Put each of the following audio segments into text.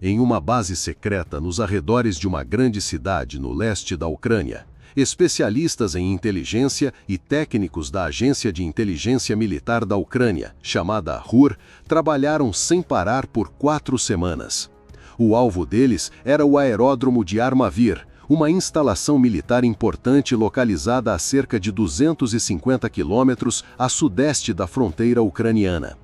em uma base secreta nos arredores de uma grande cidade no leste da Ucrânia. Especialistas em inteligência e técnicos da Agência de Inteligência Militar da Ucrânia, chamada RUR, trabalharam sem parar por 4 semanas. O alvo deles era o aeródromo de Armavir, uma instalação militar importante localizada a cerca de 250 quilômetros a sudeste da fronteira ucraniana.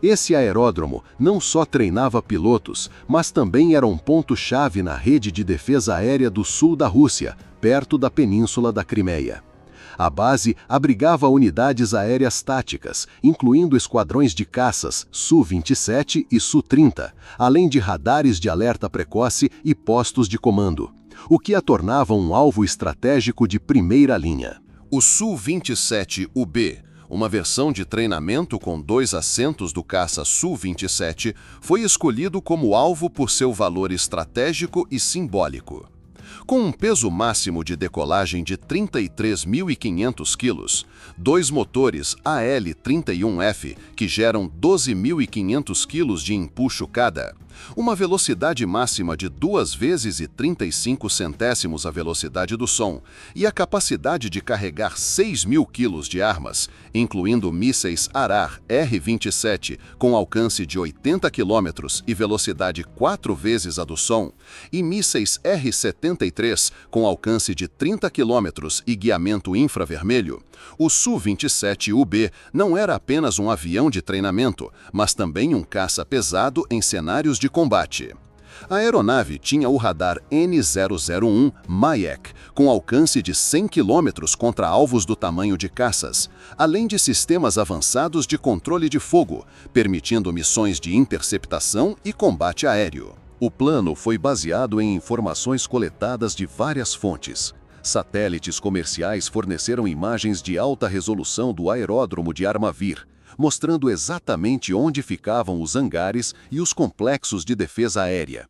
Esse aeródromo não só treinava pilotos, mas também era um ponto-chave na rede de defesa aérea do sul da Rússia, perto da península da Crimeia. A base abrigava unidades aéreas táticas, incluindo esquadrões de caças Su-27 e Su-30, além de radares de alerta precoce e postos de comando, o que a tornava um alvo estratégico de primeira linha. O Su-27UB, uma versão de treinamento com 2 assentos do caça Su-27, foi escolhido como alvo por seu valor estratégico e simbólico. Com um peso máximo de decolagem de 33.500 kg, 2 motores AL-31F, que geram 12.500 kg de empuxo cada, uma velocidade máxima de 2 vezes e 35 centésimos a velocidade do som e a capacidade de carregar 6.000 kg de armas, incluindo mísseis Arar R-27 com alcance de 80 km e velocidade 4 vezes a do som, e mísseis R-73 com alcance de 30 km e guiamento infravermelho, o Su-27UB não era apenas um avião de treinamento, mas também um caça pesado em cenários de combate. A aeronave tinha o radar N001 Mayek, com alcance de 100 km contra alvos do tamanho de caças, além de sistemas avançados de controle de fogo, permitindo missões de interceptação e combate aéreo. O plano foi baseado em informações coletadas de várias fontes. Satélites comerciais forneceram imagens de alta resolução do aeródromo de Armavir, mostrando exatamente onde ficavam os hangares e os complexos de defesa aérea.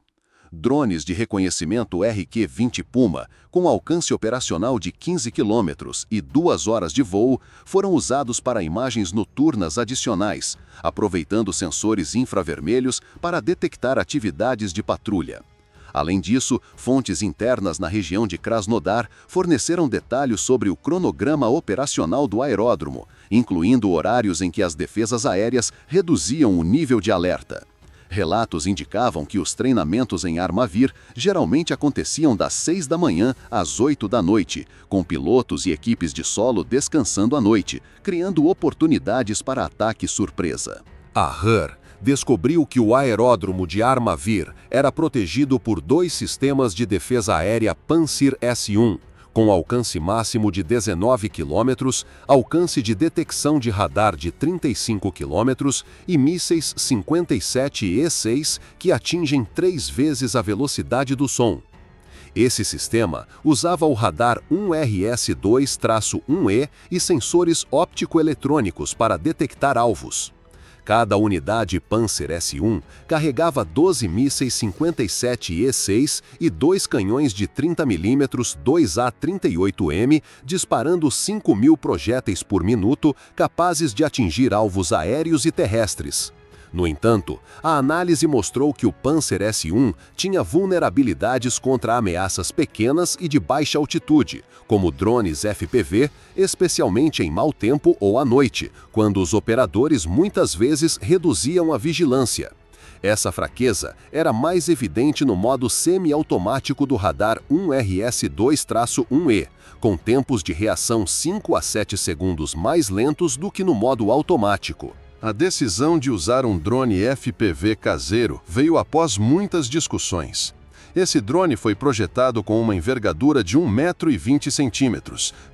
Drones de reconhecimento RQ-20 Puma, com alcance operacional de 15 km e 2 horas de voo, foram usados para imagens noturnas adicionais, aproveitando sensores infravermelhos para detectar atividades de patrulha. Além disso, fontes internas na região de Krasnodar forneceram detalhes sobre o cronograma operacional do aeródromo, incluindo horários em que as defesas aéreas reduziam o nível de alerta. Relatos indicavam que os treinamentos em Armavir geralmente aconteciam das 6 da manhã às 8 da noite, com pilotos e equipes de solo descansando à noite, criando oportunidades para ataque surpresa. A RUR descobriu que o aeródromo de Armavir era protegido por 2 sistemas de defesa aérea Pantsir S-1, com alcance máximo de 19 km, alcance de detecção de radar de 35 km e mísseis 57E6 que atingem 3 vezes a velocidade do som. Esse sistema usava o radar 1RS-2-1E e sensores óptico-eletrônicos para detectar alvos. Cada unidade Pantsir S-1 carregava 12 mísseis 57E6 e 2 canhões de 30 mm 2A38M, disparando 5.000 projéteis por minuto, capazes de atingir alvos aéreos e terrestres. No entanto, a análise mostrou que o Pantsir S-1 tinha vulnerabilidades contra ameaças pequenas e de baixa altitude, como drones FPV, especialmente em mau tempo ou à noite, quando os operadores muitas vezes reduziam a vigilância. Essa fraqueza era mais evidente no modo semi-automático do radar 1RS-2-1E, com tempos de reação 5 a 7 segundos mais lentos do que no modo automático. A decisão de usar um drone FPV caseiro veio após muitas discussões. Esse drone foi projetado com uma envergadura de 1,20 m,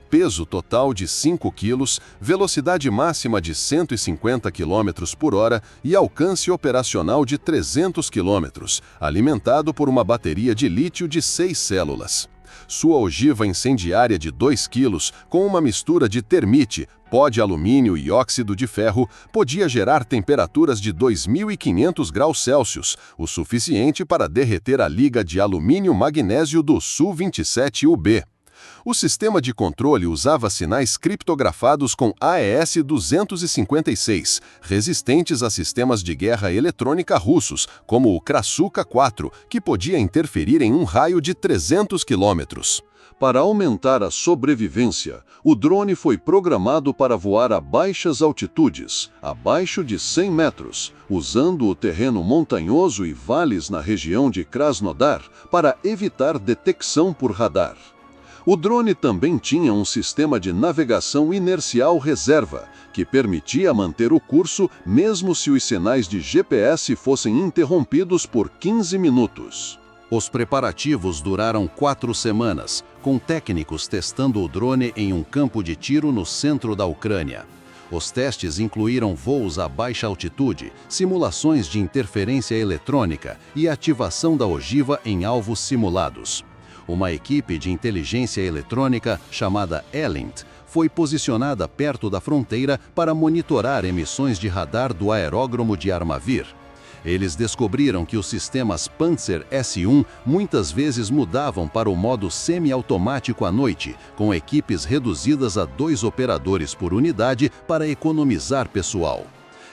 peso total de 5 kg, velocidade máxima de 150 km por hora e alcance operacional de 300 km, alimentado por uma bateria de lítio de 6 células. Sua ogiva incendiária de 2 kg, com uma mistura de termite, pó de alumínio e óxido de ferro, podia gerar temperaturas de 2.500 graus Celsius, o suficiente para derreter a liga de alumínio-magnésio do Su-27UB. O sistema de controle usava sinais criptografados com AES-256, resistentes a sistemas de guerra eletrônica russos, como o Krasuka-4, que podia interferir em um raio de 300 quilômetros. Para aumentar a sobrevivência, o drone foi programado para voar a baixas altitudes, abaixo de 100 metros, usando o terreno montanhoso e vales na região de Krasnodar para evitar detecção por radar. O drone também tinha um sistema de navegação inercial reserva, que permitia manter o curso mesmo se os sinais de GPS fossem interrompidos por 15 minutos. Os preparativos duraram 4 semanas, com técnicos testando o drone em um campo de tiro no centro da Ucrânia. Os testes incluíram voos a baixa altitude, simulações de interferência eletrônica e ativação da ogiva em alvos simulados. Uma equipe de inteligência eletrônica, chamada ELINT, foi posicionada perto da fronteira para monitorar emissões de radar do aeródromo de Armavir. Eles descobriram que os sistemas Panzer S1 muitas vezes mudavam para o modo semiautomático à noite, com equipes reduzidas a 2 operadores por unidade para economizar pessoal.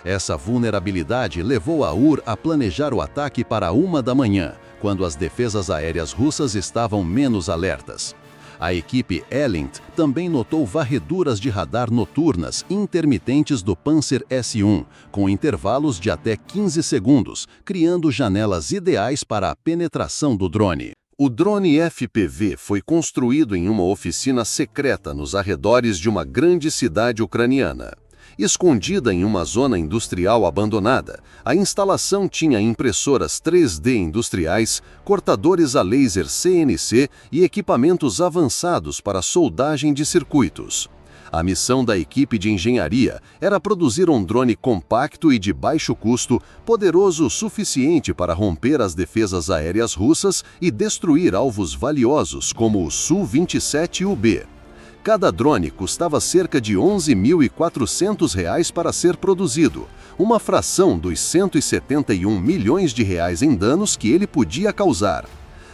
Essa vulnerabilidade levou a UR a planejar o ataque para 1 da manhã, quando as defesas aéreas russas estavam menos alertas. A equipe ELINT também notou varreduras de radar noturnas intermitentes do Panzer S1, com intervalos de até 15 segundos, criando janelas ideais para a penetração do drone. O drone FPV foi construído em uma oficina secreta nos arredores de uma grande cidade ucraniana. Escondida em uma zona industrial abandonada, a instalação tinha impressoras 3D industriais, cortadores a laser CNC e equipamentos avançados para soldagem de circuitos. A missão da equipe de engenharia era produzir um drone compacto e de baixo custo, poderoso o suficiente para romper as defesas aéreas russas e destruir alvos valiosos como o Su-27UB. Cada drone custava cerca de R$ 11.400 para ser produzido, uma fração dos 171 milhões de reais em danos que ele podia causar.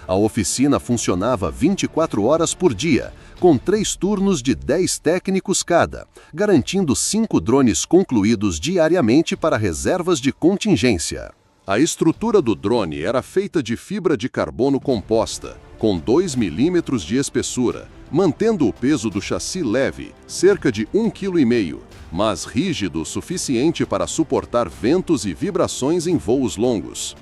A oficina funcionava 24 horas por dia, com 3 turnos de 10 técnicos cada, garantindo 5 drones concluídos diariamente para reservas de contingência. A estrutura do drone era feita de fibra de carbono composta, com 2 milímetros de espessura, mantendo o peso do chassi leve, cerca de 1,5 kg, mas rígido o suficiente para suportar ventos e vibrações em voos longos.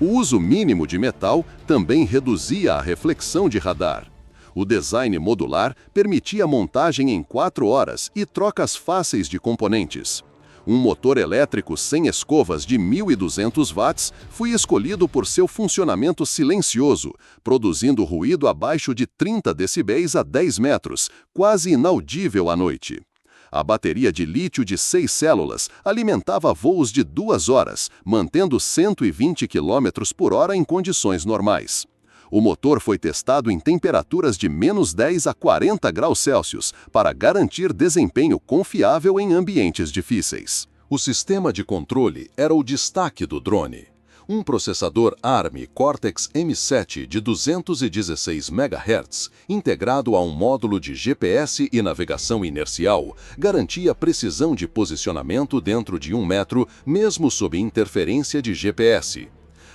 O uso mínimo de metal também reduzia a reflexão de radar. O design modular permitia montagem em 4 horas e trocas fáceis de componentes. Um motor elétrico sem escovas de 1.200 watts foi escolhido por seu funcionamento silencioso, produzindo ruído abaixo de 30 decibéis a 10 metros, quase inaudível à noite. A bateria de lítio de 6 células alimentava voos de 2 horas, mantendo 120 km por hora em condições normais. O motor foi testado em temperaturas de -10 a 40 graus Celsius para garantir desempenho confiável em ambientes difíceis. O sistema de controle era o destaque do drone. Um processador ARM Cortex-M7 de 216 MHz, integrado a um módulo de GPS e navegação inercial, garantia precisão de posicionamento dentro de 1 metro, mesmo sob interferência de GPS.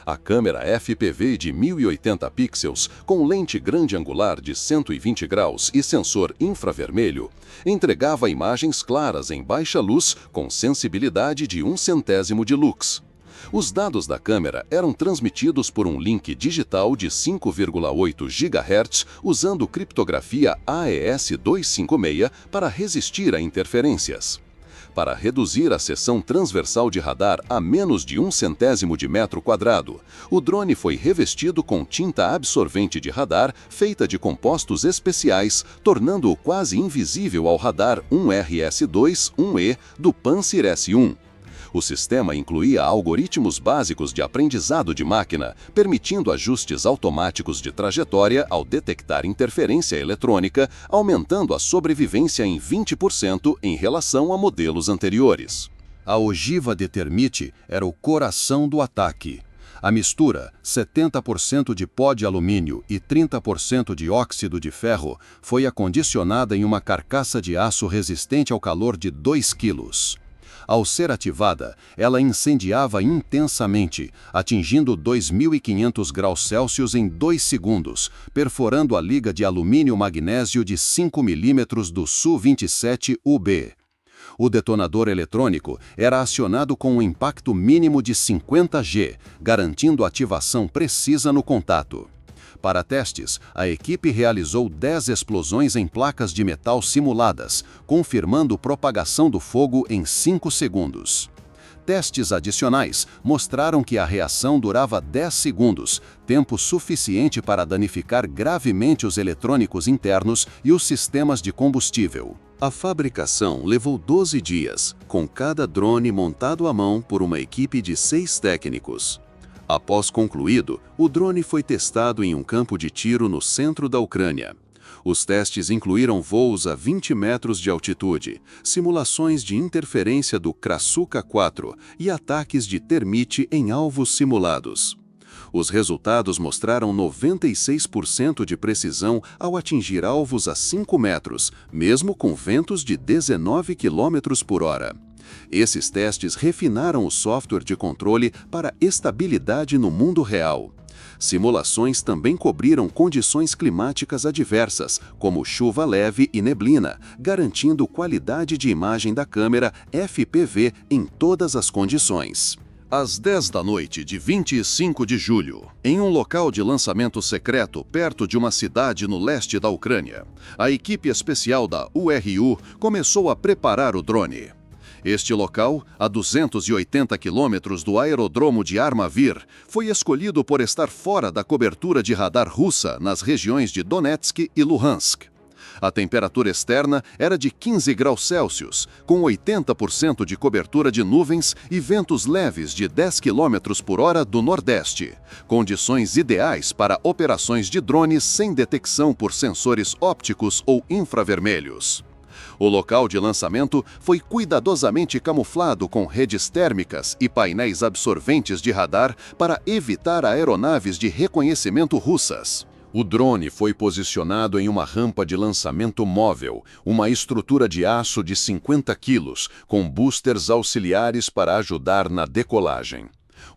A câmera FPV de 1080 pixels, com lente grande angular de 120 graus e sensor infravermelho, entregava imagens claras em baixa luz com sensibilidade de 1/100º de lux. Os dados da câmera eram transmitidos por um link digital de 5,8 GHz usando criptografia AES-256 para resistir a interferências. Para reduzir a seção transversal de radar a menos de 1/100º de metro quadrado, o drone foi revestido com tinta absorvente de radar feita de compostos especiais, tornando-o quase invisível ao radar 1RS-2-1E do Panzer S1. O sistema incluía algoritmos básicos de aprendizado de máquina, permitindo ajustes automáticos de trajetória ao detectar interferência eletrônica, aumentando a sobrevivência em 20% em relação a modelos anteriores. A ogiva de termite era o coração do ataque. A mistura, 70% de pó de alumínio e 30% de óxido de ferro, foi acondicionada em uma carcaça de aço resistente ao calor de 2 quilos. Ao ser ativada, ela incendiava intensamente, atingindo 2.500 graus Celsius em 2 segundos, perforando a liga de alumínio-magnésio de 5 milímetros do Su-27UB. O detonador eletrônico era acionado com um impacto mínimo de 50 G, garantindo ativação precisa no contato. Para testes, a equipe realizou 10 explosões em placas de metal simuladas, confirmando propagação do fogo em 5 segundos. Testes adicionais mostraram que a reação durava 10 segundos, tempo suficiente para danificar gravemente os eletrônicos internos e os sistemas de combustível. A fabricação levou 12 dias, com cada drone montado à mão por uma equipe de 6 técnicos. Após concluído, o drone foi testado em um campo de tiro no centro da Ucrânia. Os testes incluíram voos a 20 metros de altitude, simulações de interferência do Krasuka-4 e ataques de termite em alvos simulados. Os resultados mostraram 96% de precisão ao atingir alvos a 5 metros, mesmo com ventos de 19 km por hora. Esses testes refinaram o software de controle para estabilidade no mundo real. Simulações também cobriram condições climáticas adversas, como chuva leve e neblina, garantindo qualidade de imagem da câmera FPV em todas as condições. Às 10 da noite de 25 de julho, em um local de lançamento secreto perto de uma cidade no leste da Ucrânia, a equipe especial da URU começou a preparar o drone. Este local, a 280 quilômetros do aerodromo de Armavir, foi escolhido por estar fora da cobertura de radar russa nas regiões de Donetsk e Luhansk. A temperatura externa era de 15 graus Celsius, com 80% de cobertura de nuvens e ventos leves de 10 km por hora do Nordeste. Condições ideais para operações de drones sem detecção por sensores ópticos ou infravermelhos. O local de lançamento foi cuidadosamente camuflado com redes térmicas e painéis absorventes de radar para evitar aeronaves de reconhecimento russas. O drone foi posicionado em uma rampa de lançamento móvel, uma estrutura de aço de 50 quilos, com boosters auxiliares para ajudar na decolagem.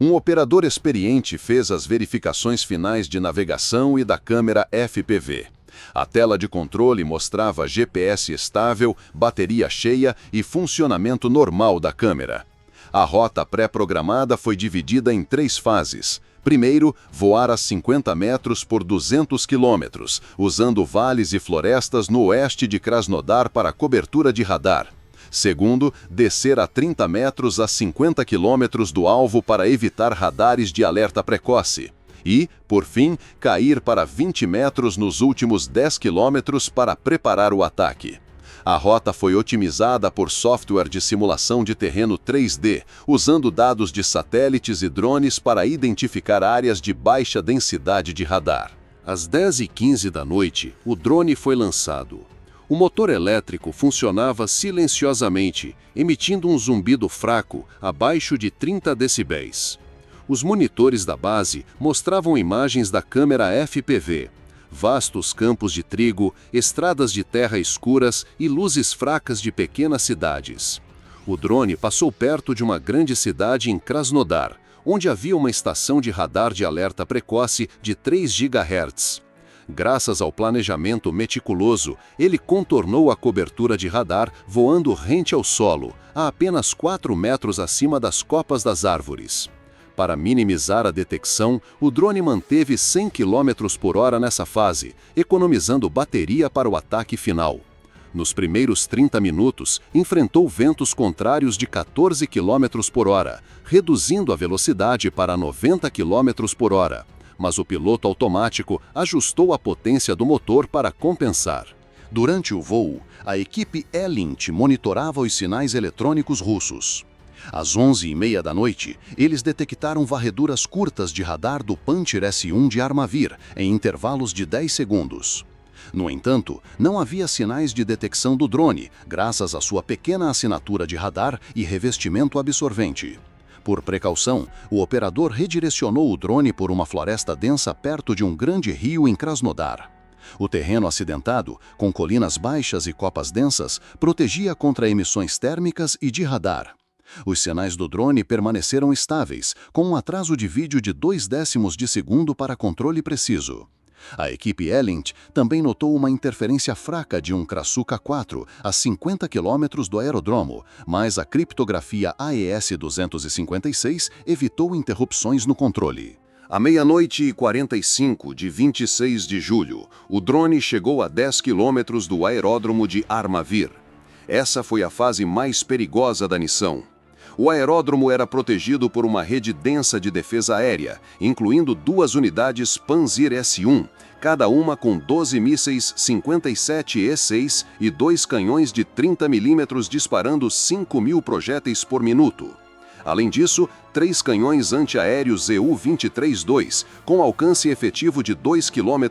Um operador experiente fez as verificações finais de navegação e da câmera FPV. A tela de controle mostrava GPS estável, bateria cheia e funcionamento normal da câmera. A rota pré-programada foi dividida em 3 fases. Primeiro, voar a 50 metros por 200 quilômetros, usando vales e florestas no oeste de Krasnodar para cobertura de radar. Segundo, descer a 30 metros a 50 quilômetros do alvo para evitar radares de alerta precoce. E, por fim, cair para 20 metros nos últimos 10 quilômetros para preparar o ataque. A rota foi otimizada por software de simulação de terreno 3D, usando dados de satélites e drones para identificar áreas de baixa densidade de radar. Às 10h15 da noite, o drone foi lançado. O motor elétrico funcionava silenciosamente, emitindo um zumbido fraco, abaixo de 30 decibéis. Os monitores da base mostravam imagens da câmera FPV, vastos campos de trigo, estradas de terra escuras e luzes fracas de pequenas cidades. O drone passou perto de uma grande cidade em Krasnodar, onde havia uma estação de radar de alerta precoce de 3 GHz. Graças ao planejamento meticuloso, ele contornou a cobertura de radar voando rente ao solo, a apenas 4 metros acima das copas das árvores. Para minimizar a detecção, o drone manteve 100 km por hora nessa fase, economizando bateria para o ataque final. Nos primeiros 30 minutos, enfrentou ventos contrários de 14 km por hora, reduzindo a velocidade para 90 km por hora. Mas o piloto automático ajustou a potência do motor para compensar. Durante o voo, a equipe Elint monitorava os sinais eletrônicos russos. Às 11h30 da noite, eles detectaram varreduras curtas de radar do Pantsir S-1 de Armavir, em intervalos de 10 segundos. No entanto, não havia sinais de detecção do drone, graças à sua pequena assinatura de radar e revestimento absorvente. Por precaução, o operador redirecionou o drone por uma floresta densa perto de um grande rio em Krasnodar. O terreno acidentado, com colinas baixas e copas densas, protegia contra emissões térmicas e de radar. Os sinais do drone permaneceram estáveis, com um atraso de vídeo de 0,2 de segundo para controle preciso. A equipe Elint também notou uma interferência fraca de um Krasuka 4 a 50 km do aeródromo, mas a criptografia AES-256 evitou interrupções no controle. À 00:45 de 26 de julho, o drone chegou a 10 km do aeródromo de Armavir. Essa foi a fase mais perigosa da missão. O aeródromo era protegido por uma rede densa de defesa aérea, incluindo 2 unidades Panzir S-1, cada uma com 12 mísseis 57 E-6 e 2 canhões de 30 mm disparando 5.000 projéteis por minuto. Além disso, 3 canhões antiaéreos ZU-23-2, com alcance efetivo de 2,5 km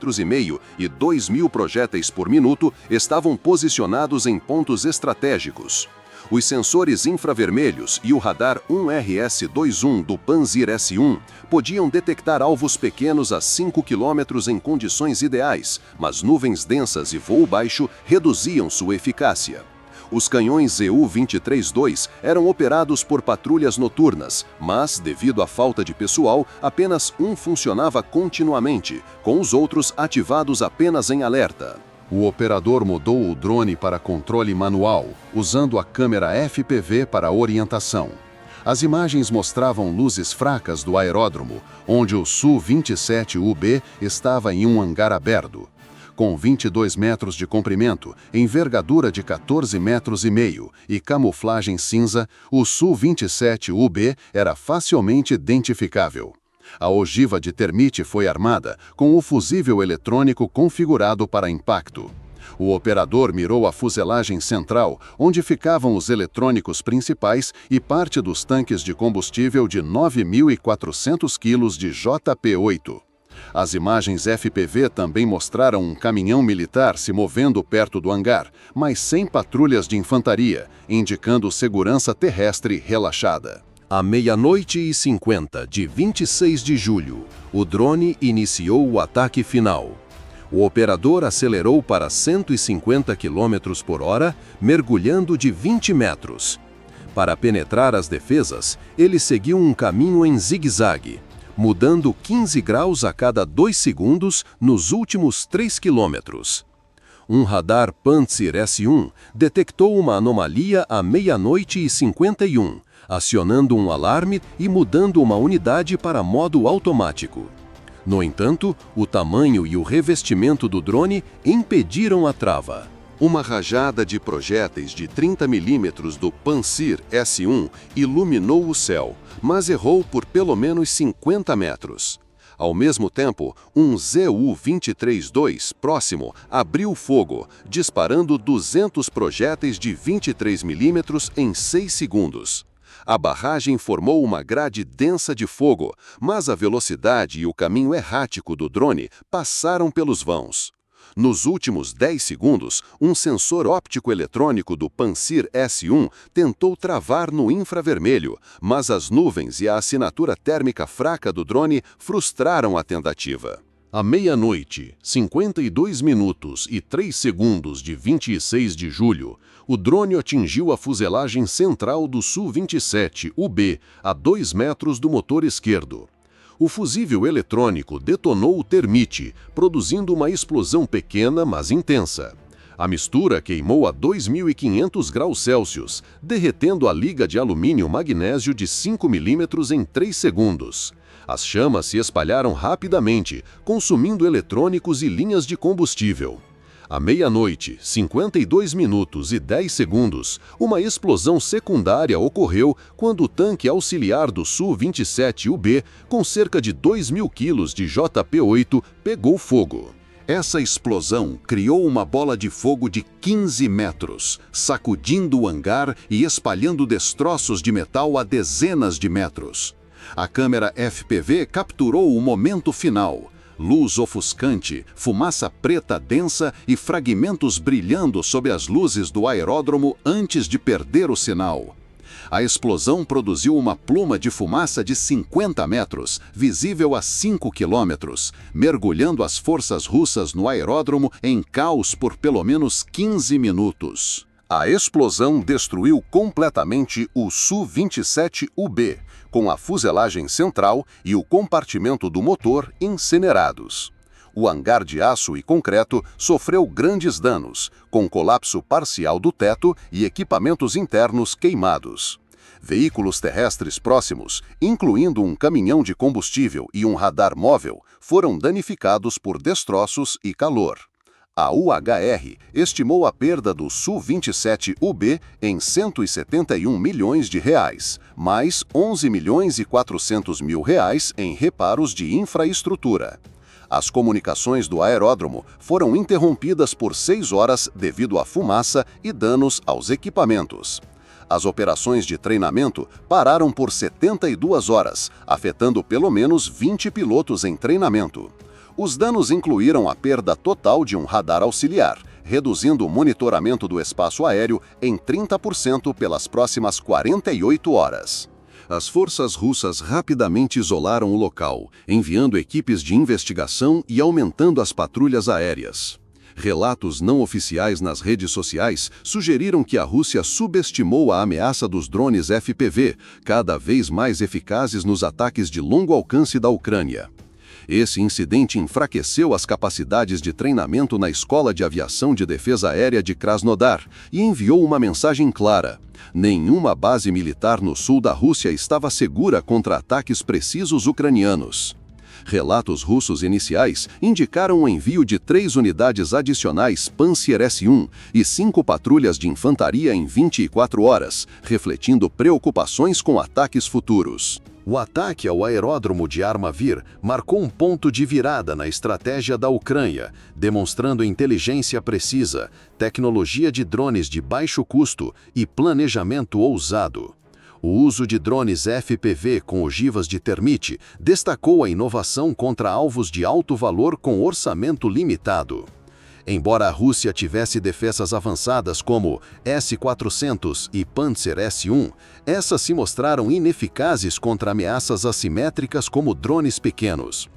e 2.000 projéteis por minuto, estavam posicionados em pontos estratégicos. Os sensores infravermelhos e o radar 1RS-21 do Panzir S-1 podiam detectar alvos pequenos a 5 km em condições ideais, mas nuvens densas e voo baixo reduziam sua eficácia. Os canhões ZU-23-2 eram operados por patrulhas noturnas, mas, devido à falta de pessoal, apenas um funcionava continuamente, com os outros ativados apenas em alerta. O operador mudou o drone para controle manual, usando a câmera FPV para orientação. As imagens mostravam luzes fracas do aeródromo, onde o Su-27UB estava em um hangar aberto. Com 22 metros de comprimento, envergadura de 14,5 metros e camuflagem cinza, o Su-27UB era facilmente identificável. A ogiva de termite foi armada com o fusível eletrônico configurado para impacto. O operador mirou a fuselagem central, onde ficavam os eletrônicos principais e parte dos tanques de combustível de 9.400 kg de JP-8. As imagens FPV também mostraram um caminhão militar se movendo perto do hangar, mas sem patrulhas de infantaria, indicando segurança terrestre relaxada. À 00:50 de 26 de julho, o drone iniciou o ataque final. O operador acelerou para 150 km por hora, mergulhando de 20 metros. Para penetrar as defesas, ele seguiu um caminho em zigue-zague, mudando 15 graus a cada 2 segundos nos últimos 3 quilômetros. Um radar Panzir S-1 detectou uma anomalia à 00:51, acionando um alarme e mudando uma unidade para modo automático. No entanto, o tamanho e o revestimento do drone impediram a trava. Uma rajada de projéteis de 30 mm do Panzir S-1 iluminou o céu, mas errou por pelo menos 50 metros. Ao mesmo tempo, um ZU-23-2 próximo abriu fogo, disparando 200 projéteis de 23 mm em 6 segundos. A barragem formou uma grade densa de fogo, mas a velocidade e o caminho errático do drone passaram pelos vãos. Nos últimos 10 segundos, um sensor óptico eletrônico do Panzir S-1 tentou travar no infravermelho, mas as nuvens e a assinatura térmica fraca do drone frustraram a tentativa. À 00:52 de 26 de julho, o drone atingiu a fuselagem central do Su-27UB a 2 metros do motor esquerdo. O fusível eletrônico detonou o termite, produzindo uma explosão pequena, mas intensa. A mistura queimou a 2.500 graus Celsius, derretendo a liga de alumínio-magnésio de 5 mm em 3 segundos. As chamas se espalharam rapidamente, consumindo eletrônicos e linhas de combustível. À 00:52:10, uma explosão secundária ocorreu quando o tanque auxiliar do Su-27UB, com cerca de 2.000 kg de JP-8, pegou fogo. Essa explosão criou uma bola de fogo de 15 metros, sacudindo o hangar e espalhando destroços de metal a dezenas de metros. A câmera FPV capturou o momento final. Luz ofuscante, fumaça preta densa e fragmentos brilhando sob as luzes do aeródromo antes de perder o sinal. A explosão produziu uma pluma de fumaça de 50 metros, visível a 5 quilômetros, mergulhando as forças russas no aeródromo em caos por pelo menos 15 minutos. A explosão destruiu completamente o Su-27UB, com a fuselagem central e o compartimento do motor incinerados. O hangar de aço e concreto sofreu grandes danos, com colapso parcial do teto e equipamentos internos queimados. Veículos terrestres próximos, incluindo um caminhão de combustível e um radar móvel, foram danificados por destroços e calor. A UHR estimou a perda do Su-27UB em 171 milhões de reais, mais 11 milhões e 400 mil reais em reparos de infraestrutura. As comunicações do aeródromo foram interrompidas por 6 horas devido à fumaça e danos aos equipamentos. As operações de treinamento pararam por 72 horas, afetando pelo menos 20 pilotos em treinamento. Os danos incluíram a perda total de um radar auxiliar, reduzindo o monitoramento do espaço aéreo em 30% pelas próximas 48 horas. As forças russas rapidamente isolaram o local, enviando equipes de investigação e aumentando as patrulhas aéreas. Relatos não oficiais nas redes sociais sugeriram que a Rússia subestimou a ameaça dos drones FPV, cada vez mais eficazes nos ataques de longo alcance da Ucrânia. Esse incidente enfraqueceu as capacidades de treinamento na Escola de Aviação de Defesa Aérea de Krasnodar e enviou uma mensagem clara: nenhuma base militar no sul da Rússia estava segura contra ataques precisos ucranianos. Relatos russos iniciais indicaram o envio de 3 unidades adicionais Pantsir S-1 e 5 patrulhas de infantaria em 24 horas, refletindo preocupações com ataques futuros. O ataque ao aeródromo de Armavir marcou um ponto de virada na estratégia da Ucrânia, demonstrando inteligência precisa, tecnologia de drones de baixo custo e planejamento ousado. O uso de drones FPV com ogivas de termite destacou a inovação contra alvos de alto valor com orçamento limitado. Embora a Rússia tivesse defesas avançadas como S-400 e Pantsir S-1, essas se mostraram ineficazes contra ameaças assimétricas como drones pequenos.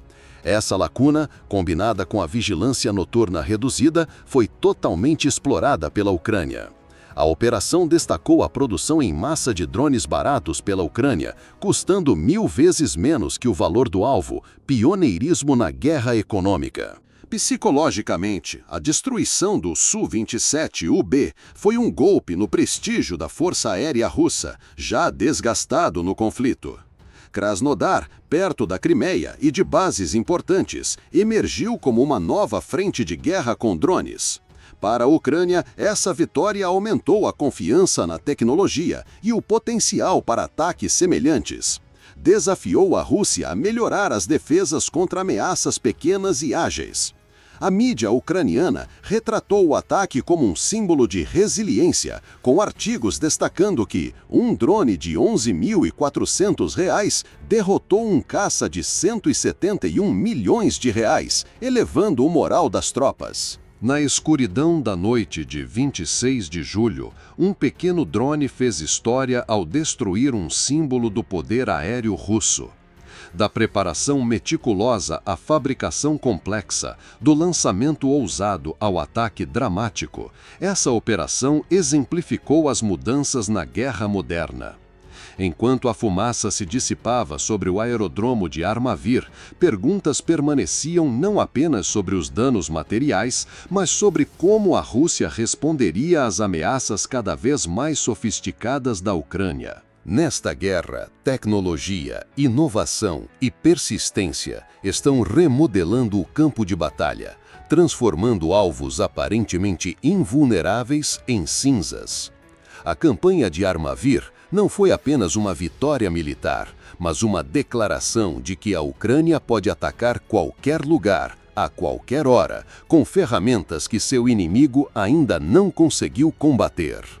Essa lacuna, combinada com a vigilância noturna reduzida, foi totalmente explorada pela Ucrânia. A operação destacou a produção em massa de drones baratos pela Ucrânia, custando 1000 vezes menos que o valor do alvo, pioneirismo na guerra econômica. Psicologicamente, a destruição do Su-27UB foi um golpe no prestígio da Força Aérea Russa, já desgastado no conflito. Krasnodar, perto da Crimeia e de bases importantes, emergiu como uma nova frente de guerra com drones. Para a Ucrânia, essa vitória aumentou a confiança na tecnologia e o potencial para ataques semelhantes. Desafiou a Rússia a melhorar as defesas contra ameaças pequenas e ágeis. A mídia ucraniana retratou o ataque como um símbolo de resiliência, com artigos destacando que um drone de R$ 11.400 derrotou um caça de R$ 171 milhões, elevando o moral das tropas. Na escuridão da noite de 26 de julho, um pequeno drone fez história ao destruir um símbolo do poder aéreo russo. Da preparação meticulosa à fabricação complexa, do lançamento ousado ao ataque dramático, essa operação exemplificou as mudanças na guerra moderna. Enquanto a fumaça se dissipava sobre o aerodromo de Armavir, perguntas permaneciam não apenas sobre os danos materiais, mas sobre como a Rússia responderia às ameaças cada vez mais sofisticadas da Ucrânia. Nesta guerra, tecnologia, inovação e persistência estão remodelando o campo de batalha, transformando alvos aparentemente invulneráveis em cinzas. A campanha de Armavir não foi apenas uma vitória militar, mas uma declaração de que a Ucrânia pode atacar qualquer lugar, a qualquer hora, com ferramentas que seu inimigo ainda não conseguiu combater.